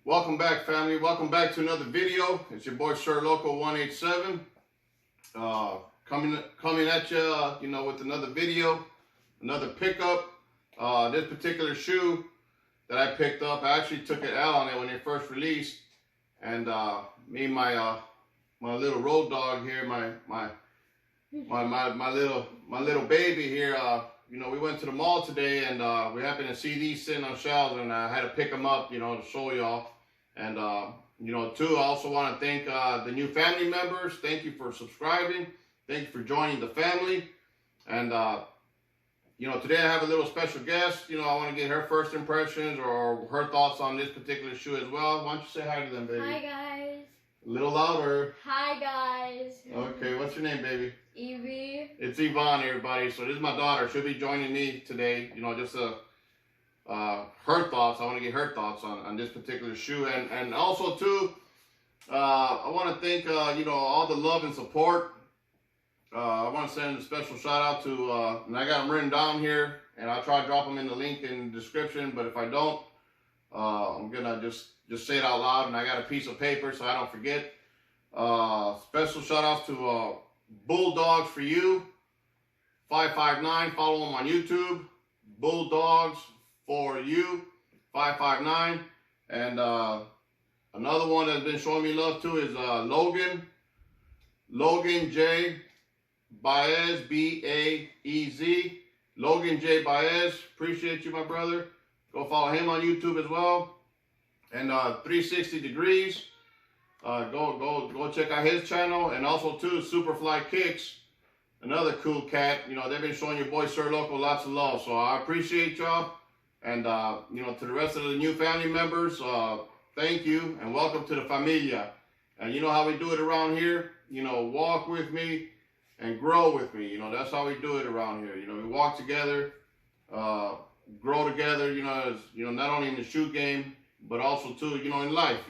Welcome back, family. Welcome back to another video. It's your boy Sir Loco 187 coming at you, with another video, another pickup. This particular shoe that I picked up, I actually took an L on it when it first released, and me and my little road dog here, my little baby here. We went to the mall today, and we happened to see these sitting on shelves, and I had to pick them up, to show y'all. And, too, I also want to thank the new family members. Thank you for subscribing. Thank you for joining the family. And, today I have a little special guest. I want to get her first impressions or her thoughts on this particular shoe as well. Why don't you say hi to them, baby? Hi, guys. A little louder. Hi, guys. Okay, what's your name, baby? Evie. It's Yvonne, everybody. So this is my daughter. She'll be joining me today. Just her thoughts. I want to get her thoughts on this particular shoe, and also too, I want to thank all the love and support. I want to send a special shout out to, and I got them written down here, and I'll try to drop them in the link in the description. But if I don't, I'm gonna just say it out loud, and I got a piece of paper so I don't forget. Special shout outs to Bulldogs for You 5'9". Follow them on YouTube. Bulldogs for You 5'9". And another one that's been showing me love too is Logan J. Baez, B-A-E-Z. Logan J. Baez, appreciate you, my brother. Go follow him on YouTube as well. And 360 Degrees, go check out his channel. And also too, Superfly Kicks, another cool cat. They've been showing your boy Sir Loco lots of love, so I appreciate y'all. And to the rest of the new family members, thank you and welcome to the familia. And you know how we do it around here. Walk with me and grow with me. That's how we do it around here. We walk together, grow together. Not only in the shoe game, but also too, in life.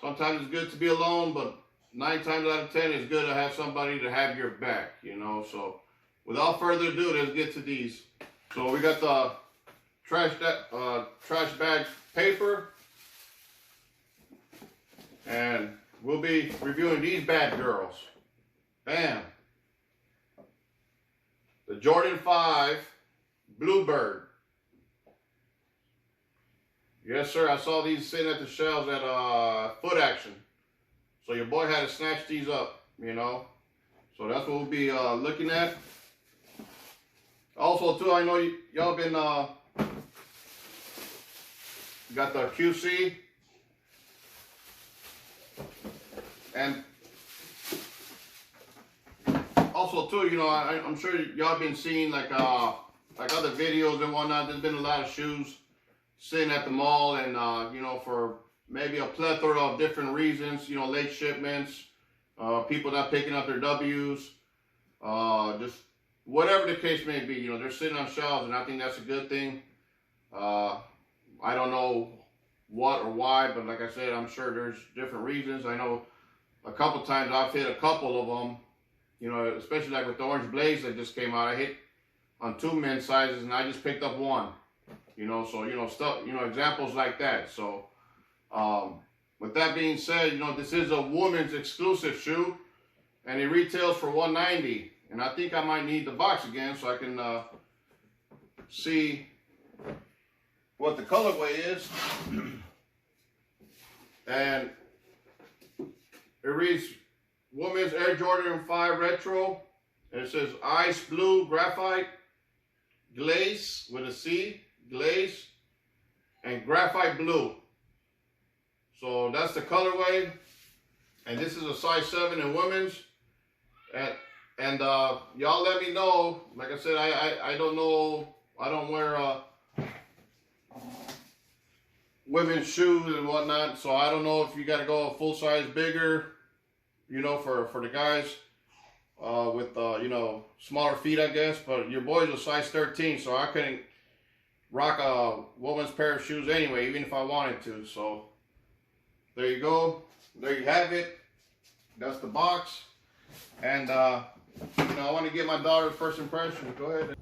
Sometimes it's good to be alone, but 9 times out of 10, it's good to have somebody to have your back. So without further ado, let's get to these. So we got the trash bag paper, and we'll be reviewing these bad girls. Bam! The Jordan 5 Bluebird. Yes, sir. I saw these sitting at the shelves at Foot Action. So your boy had to snatch these up, So that's what we'll be looking at. Also, too, I know y'all been got the QC, and also too, I'm sure y'all been seeing like other videos and whatnot. There's been a lot of shoes sitting at the mall, and for maybe a plethora of different reasons, late shipments, people not picking up their W's, just whatever the case may be, they're sitting on shelves, and I think that's a good thing. I don't know what or why, but like I said, I'm sure there's different reasons. I know a couple times I've hit a couple of them, especially like with the Orange Blaze that just came out. I hit on 2 men's sizes, and I just picked up 1. So stuff, examples like that. So with that being said, this is a woman's exclusive shoe, and it retails for $190. And I think I might need the box again so I can see what the colorway is. And it reads Women's Air Jordan 5 Retro, and it says Ice Blue Graphite Glaze with a C, glaze, and Graphite Blue. So that's the colorway, and this is a size 7 in women's. And y'all let me know. Like I said, I don't know. I don't wear women's shoes and whatnot, so I don't know if you got to go a full size bigger, for the guys with smaller feet, I guess. But your boy's a size 13, so I couldn't rock a woman's pair of shoes anyway, even if I wanted to. So there you go. There you have it. That's the box. And I want to get my daughter's first impression. Go ahead.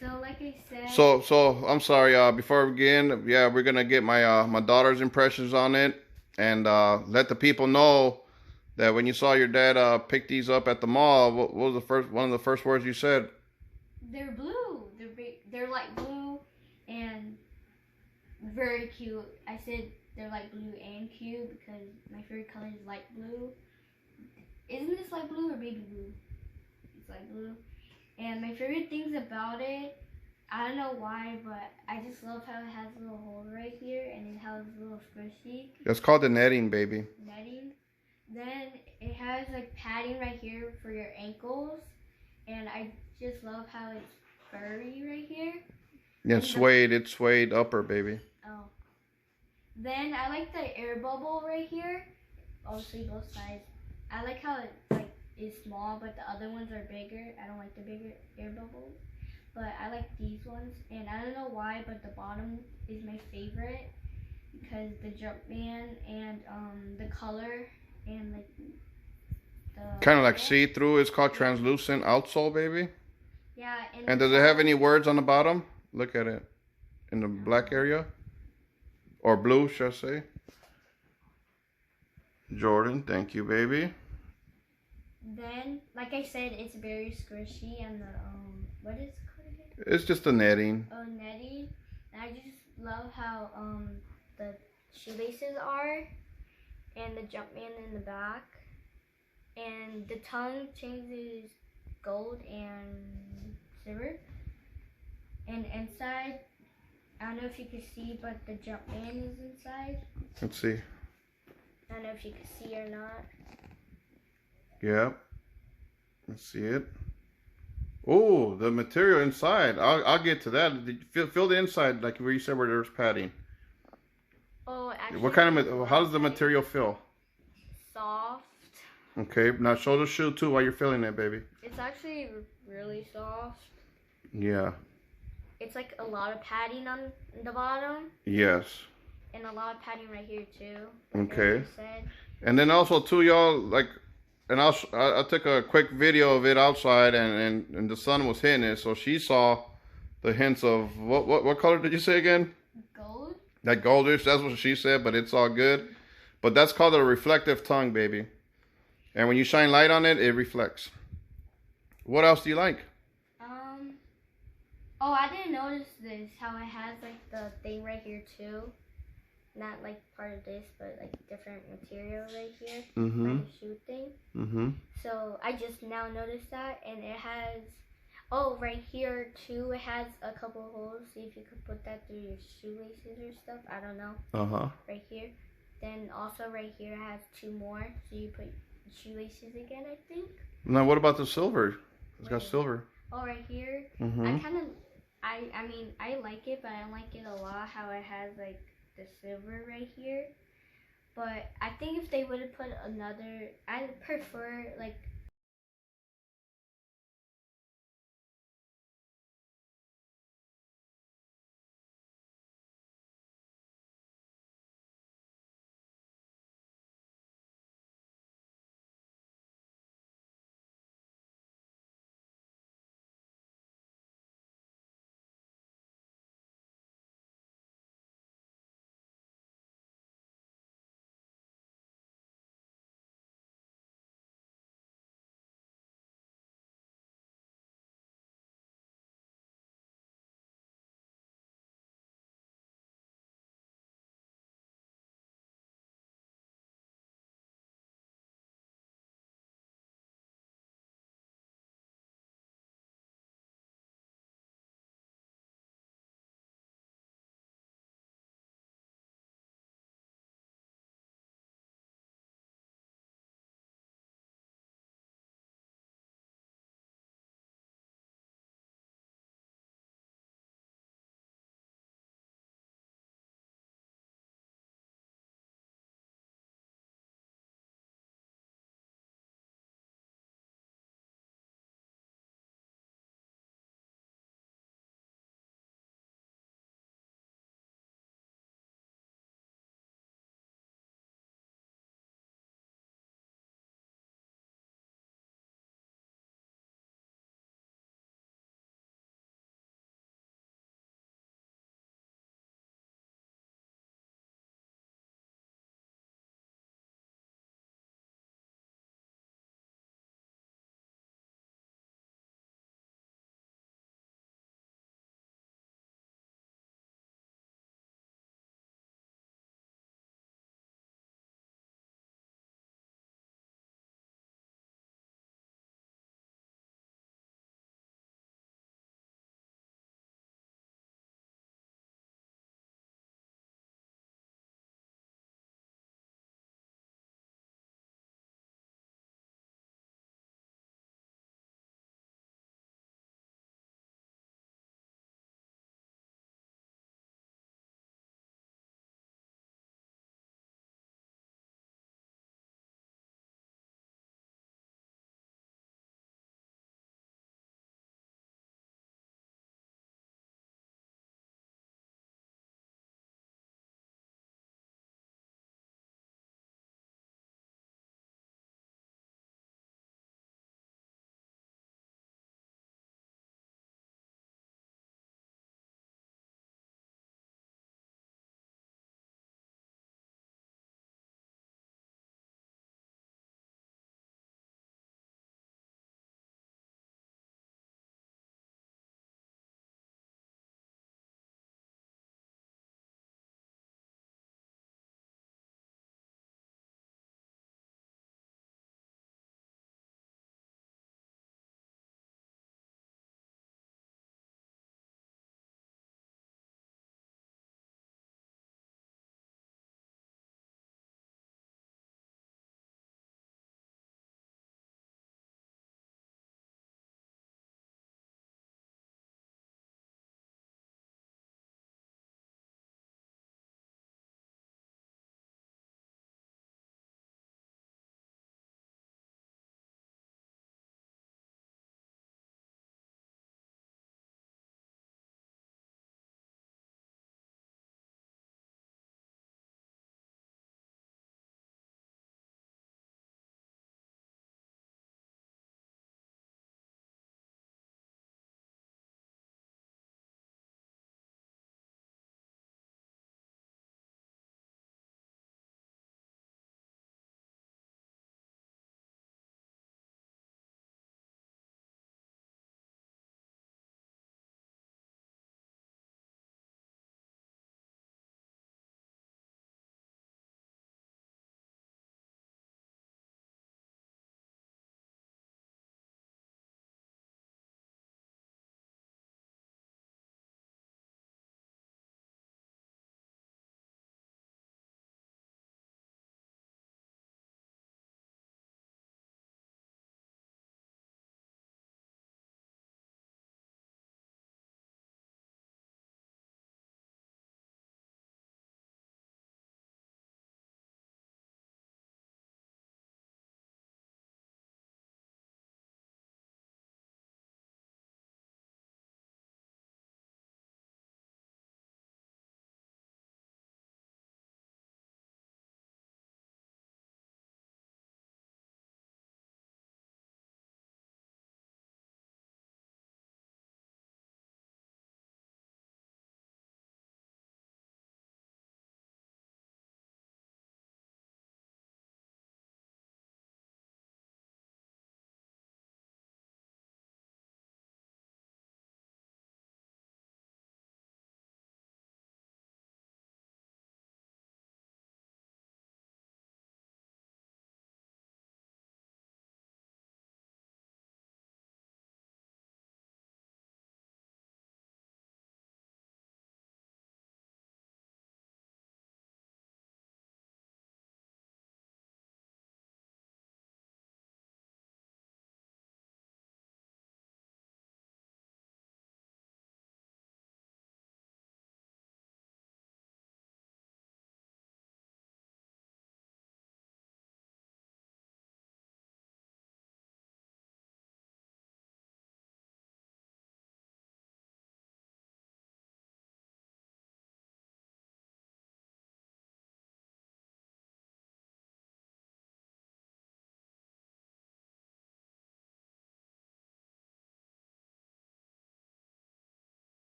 So like I said. So I'm sorry. Before we begin, yeah, we're gonna get my daughter's impressions on it, and let the people know that when you saw your dad pick these up at the mall, what was one of the first words you said? They're blue. They're big. They're like blue and very cute. I said they're like blue and cute because my favorite color is light blue. Isn't this light blue or baby blue? It's light blue. And my favorite things about it, I don't know why, but I just love how it has a little hole right here and it has a little squishy It's called the netting, baby. netting. Then it has like padding right here for your ankles, and I just love how it's furry right here. Yeah, it's suede upper, baby. Oh. Then I like the air bubble right here. Obviously both sides. I like how it like is small, but the other ones are bigger. I don't like the bigger air bubbles, but I like these ones. And I don't know why, but the bottom is my favorite because the Jumpman and the color and like the Kind of like see-through. It's called translucent outsole, baby. Yeah. And does it have any words on the bottom? Look at it. In the black area. Or blue, should I say. Jordan, thank you, baby. Then, like I said, it's very squishy and the what is it called? It's just a netting. Oh, netting. And I just love how the shoelaces are and the Jumpman in the back. And the tongue changes gold and silver. And inside, I don't know if you can see, but the Jumpman is inside. Let's see. I don't know if you can see or not. Yeah. Let's see it. Oh, the material inside. I'll get to that. Feel the inside, like where you said where there's padding. Oh, actually. What kind of? How does the material feel? Soft. Okay, now show the shoe too while you're feeling it, baby. It's actually really soft. Yeah. It's like a lot of padding on the bottom. Yes. And a lot of padding right here too. Okay. And then also too, y'all, like, and I took a quick video of it outside, and the sun was hitting it, so she saw the hints of what color did you say again? Gold. That goldish. That's what she said, but it's all good. But that's called a reflective tongue, baby. And when you shine light on it, it reflects. What else do you like? Oh, I didn't notice this. How it has like the thing right here too. Not like part of this, but like different material right here. Mm-hmm. Like a shoe thing. Mm-hmm. So I just now noticed that, and it has. Oh, right here too. It has a couple holes. See if you could put that through your shoelaces or stuff. I don't know. Uh-huh. Right here. Then also right here it has two more. So you put shoelaces again, I think. Now what about the silver? It's got silver. Oh, right here. Mm-hmm. I mean, I like it, but I don't like it a lot how it has like the silver right here. But I think if they would have put another, I prefer like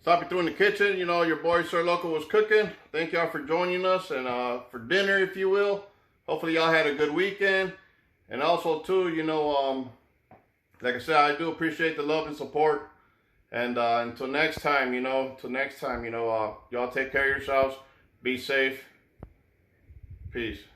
Stopping through in the kitchen. You know, your boy Sir Loco was cooking. Thank y'all for joining us and for dinner, if you will. Hopefully y'all had a good weekend. And also too, you know, like I said, I do appreciate the love and support. And until next time, you know, y'all take care of yourselves. Be safe. Peace.